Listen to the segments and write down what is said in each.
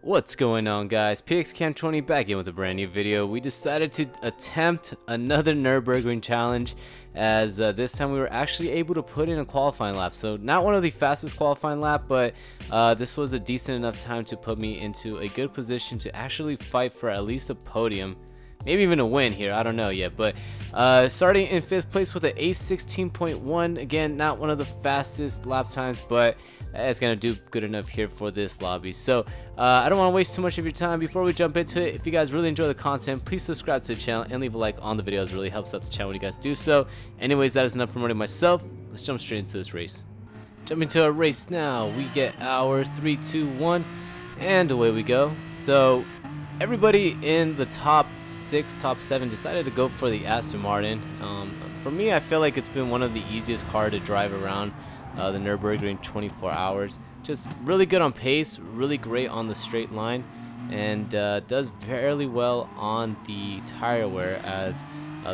What's going on, guys? PXCam20 back in with a brand new video. We decided to attempt another Nürburgring challenge, as this time we were actually able to put in a qualifying lap. So not one of the fastest qualifying lap, but this was a decent enough time to put me into a good position to actually fight for at least a podium. Maybe even a win here, I don't know yet, but starting in 5th place with an A16.1. Again, not one of the fastest lap times, but it's gonna do good enough here for this lobby. So I don't want to waste too much of your time. Before we jump into it, if you guys really enjoy the content, please subscribe to the channel and leave a like on the videos. It really helps out the channel when you guys do so. Anyways, that is enough promoting myself. Let's jump straight into this race. Jump into our race now. We get our 3, 2, 1, and away we go. So everybody in the top 6, top 7 decided to go for the Aston Martin. For me, I feel like it's been one of the easiest cars to drive around the Nürburgring 24 hours. Just really good on pace, really great on the straight line, and does fairly well on the tire wear, as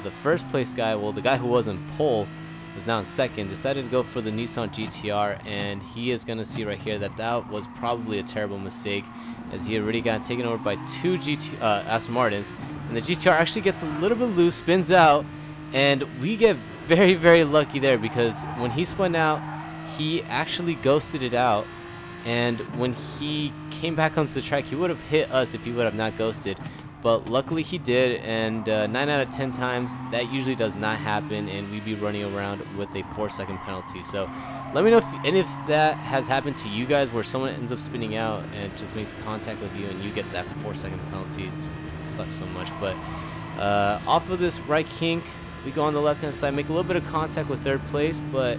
the first place guy, well, the guy who was in pole was now in second, decided to go for the Nissan GTR, and he is going to see right here that that was probably a terrible mistake, as he already got taken over by 2 Aston Martins, and the GTR actually gets a little bit loose, spins out, and we get very, very lucky there, because when he spun out, he actually ghosted it out, and when he came back onto the track, he would have hit us if he would have not ghosted. But luckily he did, and 9 out of 10 times that usually does not happen, and we'd be running around with a 4-second penalty. So let me know if any of that has happened to you guys, where someone ends up spinning out and just makes contact with you and you get that 4-second penalty. It sucks so much. But off of this right kink, we go on the left hand side, make a little bit of contact with 3rd place, but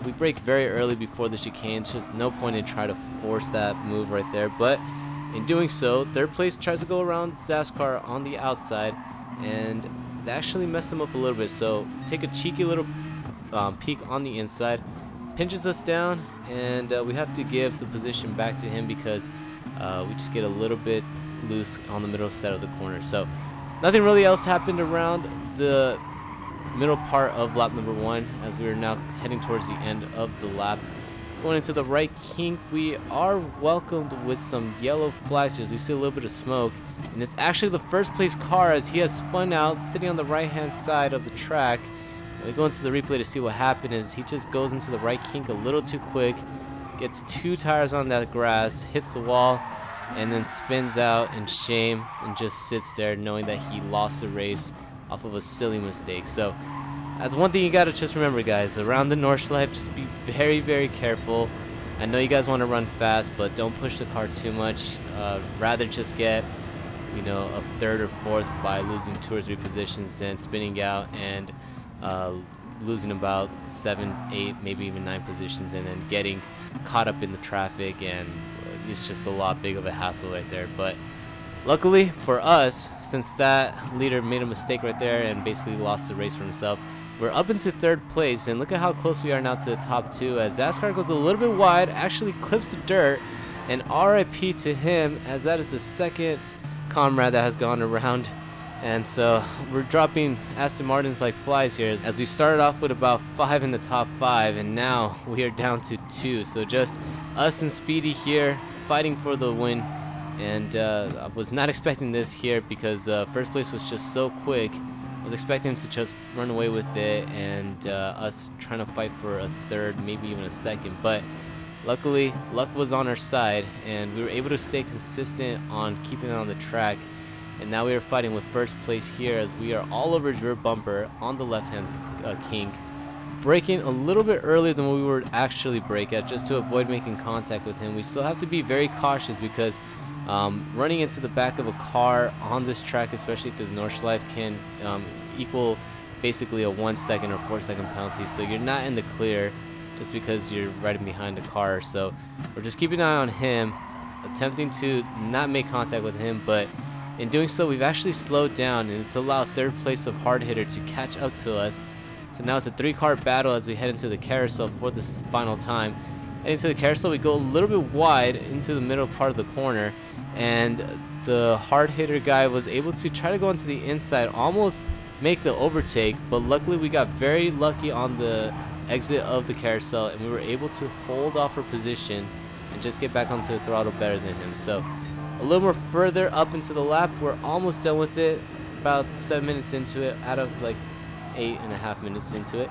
we brake very early before the chicane. It's just no point in trying to force that move right there. But in doing so, 3rd place tries to go around Nascar on the outside, and they actually messed him up a little bit. So take a cheeky little peek on the inside, pinches us down, and we have to give the position back to him, because we just get a little bit loose on the middle set of the corner. So nothing really else happened around the middle part of lap number 1, as we are now heading towards the end of the lap. Going into the right kink, we are welcomed with some yellow flashes. We see a little bit of smoke, and it's actually the 1st place car, as he has spun out, sitting on the right hand side of the track. We go into the replay to see what happened. Is he just goes into the right kink a little too quick, gets 2 tires on that grass, hits the wall, and then spins out in shame and just sits there knowing that he lost the race off of a silly mistake. So that's one thing you gotta just remember, guys. Around the Nordschleife, just be very, very careful. I know you guys want to run fast, but don't push the car too much. Rather just get, you know, a 3rd or 4th by losing 2 or 3 positions than spinning out and losing about 7, 8, maybe even 9 positions, and then getting caught up in the traffic, and it's just a lot big of a hassle right there. But luckily for us, since that leader made a mistake right there and basically lost the race for himself, we're up into 3rd place, and look at how close we are now to the top 2, as Nascar goes a little bit wide, actually clips the dirt, and RIP to him, as that is the 2nd comrade that has gone around. And so we're dropping Aston Martins like flies here, as we started off with about 5 in the top 5, and now we are down to 2. So just us and Speedy here fighting for the win. And I was not expecting this here, because 1st place was just so quick. I was expecting to just run away with it, and us trying to fight for a 3rd, maybe even a 2nd. But luckily, luck was on our side, and we were able to stay consistent on keeping it on the track. And now we are fighting with 1st place here, as we are all over his rear bumper on the left-hand kink, braking a little bit earlier than what we would actually brake at, just to avoid making contact with him. We still have to be very cautious, because running into the back of a car on this track, especially through the Nordschleife, can equal basically a 1-second or 4-second penalty. So you're not in the clear just because you're riding behind a car. So we're just keeping an eye on him, attempting to not make contact with him, but in doing so, we've actually slowed down, and it's allowed 3rd place of Hard Hitter to catch up to us. So now it's a 3-car battle as we head into the carousel for this final time. Into the carousel, we go a little bit wide into the middle part of the corner, and the hard hitter guy was able to try to go into the inside, almost make the overtake, but luckily we got very lucky on the exit of the carousel, and we were able to hold off our position and just get back onto the throttle better than him. So a little more further up into the lap. We're almost done with it, about 7 minutes into it, out of like 8.5 minutes into it.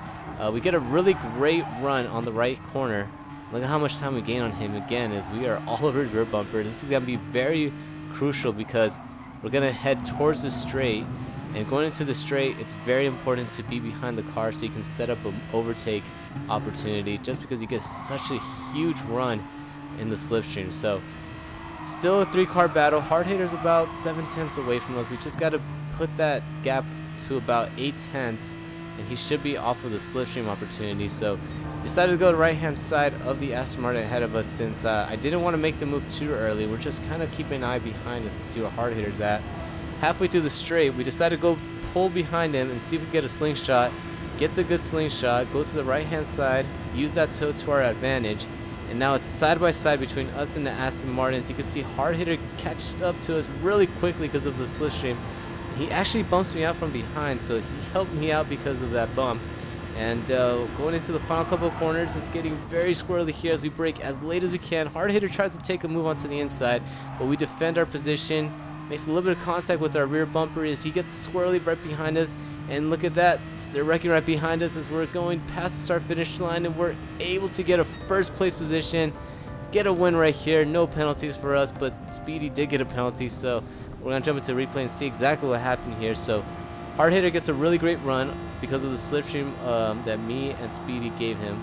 We get a really great run on the right corner. Look at how much time we gain on him again, as we are all over his rear bumper. This is going to be very crucial because we're going to head towards the straight, and going into the straight, it's very important to be behind the car so you can set up an overtake opportunity, just because you get such a huge run in the slipstream. So still a 3-car battle. Hard Hitter's about 7/10 away from us. We just got to put that gap to about 8/10, and he should be off of the slipstream opportunity. So decided to go to the right hand side of the Aston Martin ahead of us, since I didn't want to make the move too early. We're just kind of keeping an eye behind us to see where Hard Hitter's at. Halfway through the straight, we decided to go pull behind him and see if we can get a slingshot. Get the good slingshot, go to the right hand side, use that toe to our advantage, and now it's side by side between us and the Aston Martins. You can see Hard Hitter catched up to us really quickly because of the slipstream. He actually bumps me out from behind, so he helped me out because of that bump. And going into the final couple of corners, it's getting very squirrely here as we brake as late as we can. Hard Hitter tries to take a move onto the inside, but we defend our position. Makes a little bit of contact with our rear bumper as he gets squirrely right behind us. And look at that, they're wrecking right behind us as we're going past the start finish line, and we're able to get a first place position, get a win right here. No penalties for us, but Speedy did get a penalty, so we're gonna jump into replay and see exactly what happened here. So Hard Hitter gets a really great run because of the slipstream that me and Speedy gave him.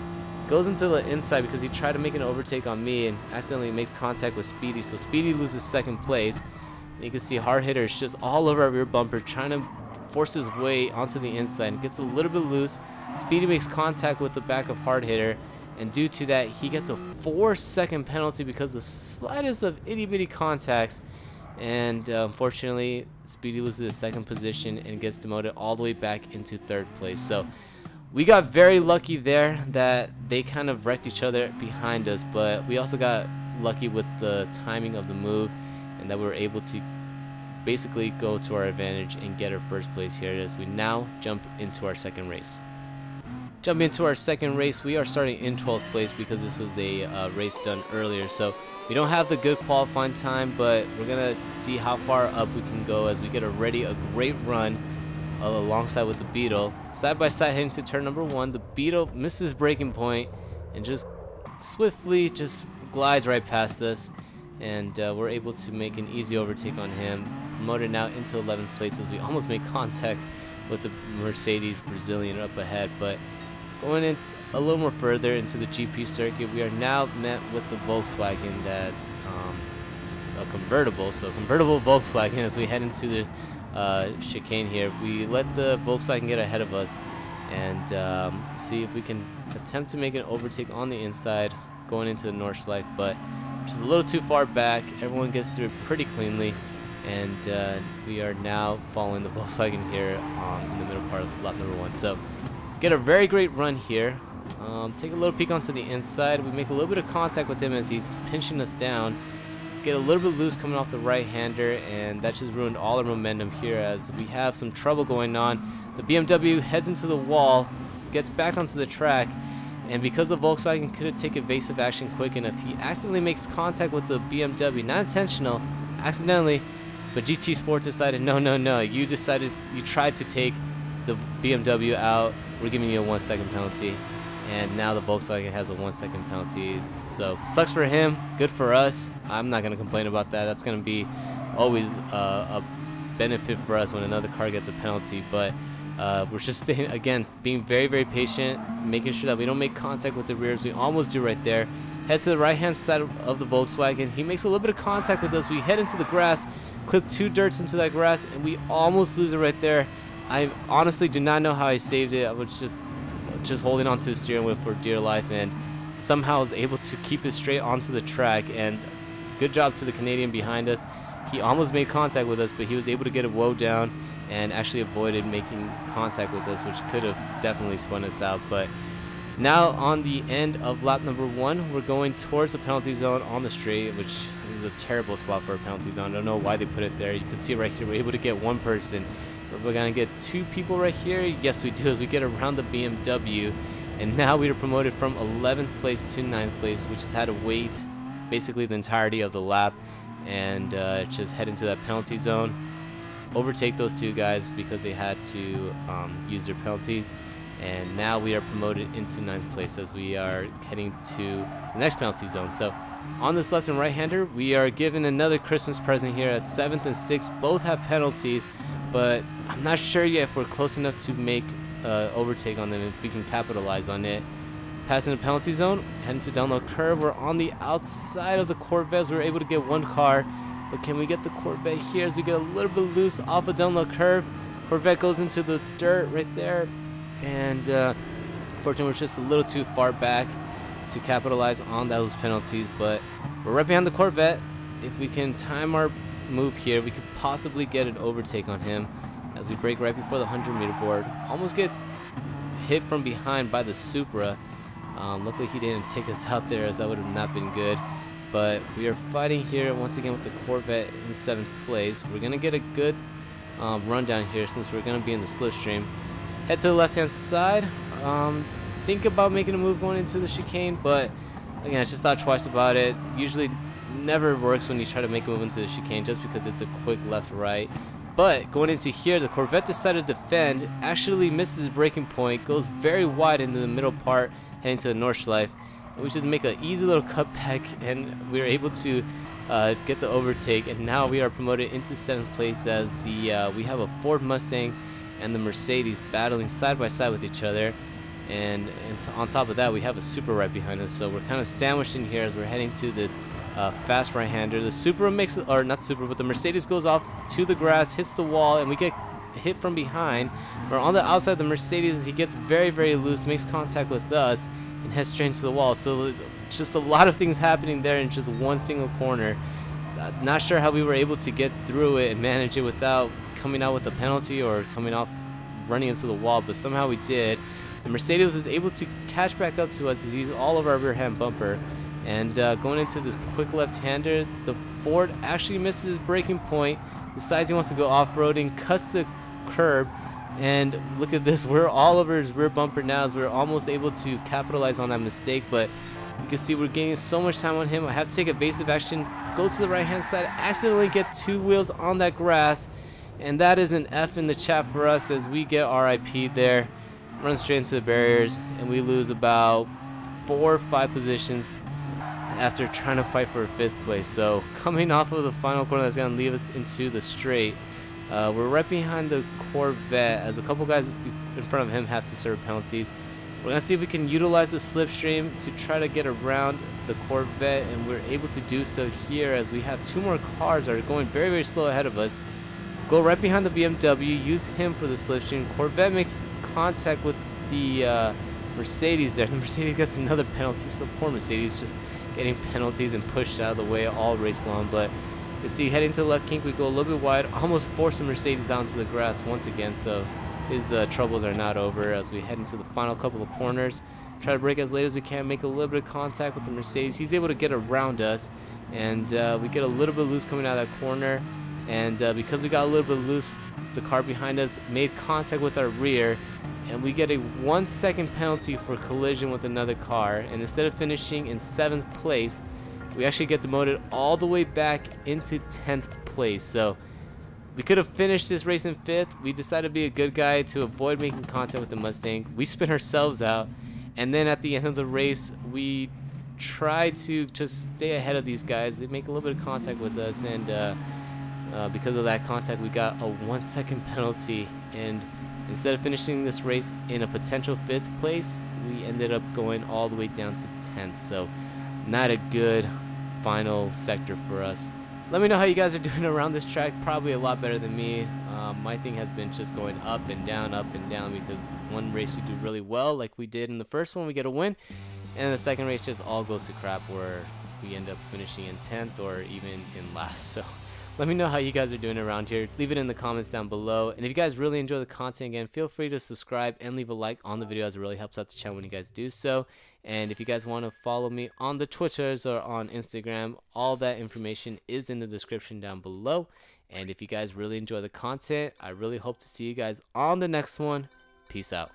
Goes into the inside because he tried to make an overtake on me and accidentally makes contact with Speedy, so Speedy loses second place. And you can see Hard Hitter is just all over our rear bumper, trying to force his way onto the inside, and gets a little bit loose. Speedy makes contact with the back of Hard Hitter, and due to that, he gets a 4-second penalty because the slightest of itty-bitty contacts. And unfortunately, Speedy loses his second position and gets demoted all the way back into third place. So we got very lucky there that they kind of wrecked each other behind us, but we also got lucky with the timing of the move, and that we were able to basically go to our advantage and get our first place here as we now jump into our second race. Jumping into our second race, we are starting in 12th place because this was a race done earlier. So we don't have the good qualifying time, but we're going to see how far up we can go as we get already a great run alongside with the Beetle. Side by side heading to turn number 1. The Beetle misses braking point and just swiftly just glides right past us. And we're able to make an easy overtake on him. Promoted now into 11th place as we almost made contact with the Mercedes Brazilian up ahead. But going in a little more further into the GP circuit, we are now met with the Volkswagen that a convertible. So convertible Volkswagen as we head into the chicane here. We let the Volkswagen get ahead of us and see if we can attempt to make an overtake on the inside going into the Nordschleife, but which is a little too far back. Everyone gets through it pretty cleanly, and we are now following the Volkswagen here in the middle part of lap number 1. So get a very great run here. Take a little peek onto the inside. We make a little bit of contact with him as he's pinching us down. Get a little bit loose coming off the right-hander, and that just ruined all our momentum here as we have some trouble going on. The BMW heads into the wall, gets back onto the track, and because the Volkswagen couldn't take evasive action quick enough, he accidentally makes contact with the BMW. Not intentional, accidentally, but GT Sport decided, no, you tried to take the BMW out. We're giving you a 1-second penalty. And now the Volkswagen has a 1-second penalty. So sucks for him, good for us. I'm not going to complain about that. That's going to be always a benefit for us when another car gets a penalty. But we're just staying, again, being very, very patient, making sure that we don't make contact with the rears. We almost do right there. Head to the right-hand side of the Volkswagen. He makes a little bit of contact with us. We head into the grass, clip 2 dirts into that grass, and we almost lose it right there. I honestly do not know how I saved it. I was just holding onto the steering wheel for dear life, and somehow was able to keep it straight onto the track. And good job to the Canadian behind us. He almost made contact with us, but he was able to get a woe down and actually avoided making contact with us, which could have definitely spun us out. But now on the end of lap number 1, we're going towards the penalty zone on the straight, which is a terrible spot for a penalty zone. I don't know why they put it there. You can see right here we're able to get 1 person. We're going to get 2 people right here. Yes, we do, as we get around the BMW. And now we are promoted from 11th place to 9th place, which has had to wait basically the entirety of the lap. and just head into that penalty zone, overtake those two guys because they had to use their penalties. And now we are promoted into 9th place as we are heading to the next penalty zone. So on this left and right hander, we are given another Christmas present here, as 7th and 6th both have penalties, but I'm not sure yet if we're close enough to make overtake on them, if we can capitalize on it. Passing the penalty zone, heading to down low curve. We're on the outside of the Corvettes. We were able to get one car, but can we get the Corvette here as we get a little bit loose off a down low curve? Corvette goes into the dirt right there, and unfortunately we're just a little too far back to capitalize on those penalties, but we're right behind the Corvette. If we can time our move here, we could possibly get an overtake on him as we brake right before the 100-meter board. Almost get hit from behind by the Supra. Luckily he didn't take us out there, as that would have not been good. But we are fighting here once again with the Corvette in 7th place. We're going to get a good rundown here since we're going to be in the slipstream. Head to the left-hand side. Think about making a move going into the chicane, but again, I just thought twice about it. Usually never works when you try to make a move into the chicane just because it's a quick left-right. But going into here, the Corvette decided to defend, actually misses braking point, goes very wide into the middle part, heading to the North Schleife. We just make an easy little cutback, and we were able to get the overtake, and now we are promoted into 7th place as the we have a Ford Mustang and the Mercedes battling side by side with each other. And on top of that, we have a Supra right behind us, so we're kind of sandwiched in here as we're heading to this fast right-hander. The Supra makes, or not Supra, but the Mercedes goes off to the grass, hits the wall, and we get hit from behind. We're on the outside of the Mercedes. He gets very, very loose, makes contact with us, and heads straight into the wall. So just a lot of things happening there in just one single corner. Not sure how we were able to get through it and manage it without coming out with a penalty or coming off running into the wall, but somehow we did. The Mercedes is able to catch back up to us as he's all over our rear hand bumper. And going into this quick left-hander, the Ford actually misses his braking point, decides he wants to go off-roading, cuts the curb, and look at this, we're all over his rear bumper now as we're almost able to capitalize on that mistake. But you can see we're gaining so much time on him. I have to take evasive action, go to the right-hand side, accidentally get 2 wheels on that grass, and that is an F in the chat for us as we get RIP'd there. Run straight into the barriers, and we lose about 4 or 5 positions after trying to fight for a 5th place. So coming off of the final corner that's going to leave us into the straight, we're right behind the Corvette as a couple guys in front of him have to serve penalties. We're going to see if we can utilize the slipstream to try to get around the Corvette, and we're able to do so here as we have 2 more cars that are going very, very slow ahead of us. Go right behind the BMW, use him for the slipstream. Corvette makes contact with the Mercedes there. The Mercedes gets another penalty, so poor Mercedes just getting penalties and pushed out of the way all race long. But you see, heading to the left kink, we go a little bit wide, almost force the Mercedes down to the grass once again, so his troubles are not over as we head into the final couple of corners. Try to brake as late as we can, make a little bit of contact with the Mercedes. He's able to get around us, and we get a little bit loose coming out of that corner. And because we got a little bit loose, the car behind us made contact with our rear, and we get a 1-second penalty for collision with another car. And instead of finishing in 7th place, we actually get demoted all the way back into 10th place. So we could have finished this race in 5th. We decided to be a good guy to avoid making contact with the Mustang. We spin ourselves out, and then at the end of the race, we try to just stay ahead of these guys. They make a little bit of contact with us, and because of that contact, we got a 1-second penalty, and instead of finishing this race in a potential 5th place, we ended up going all the way down to 10th. So not a good final sector for us. Let me know how you guys are doing around this track. Probably a lot better than me. My thing has been just going up and down, because one race we do really well, like we did in the first one, we get a win, and then the second race just all goes to crap where we end up finishing in 10th or even in last. So let me know how you guys are doing around here. Leave it in the comments down below. And if you guys really enjoy the content, again, feel free to subscribe and leave a like on the video, as it really helps out the channel when you guys do so. And if you guys want to follow me on the Twitters or on Instagram, all that information is in the description down below. And if you guys really enjoy the content, I really hope to see you guys on the next one. Peace out.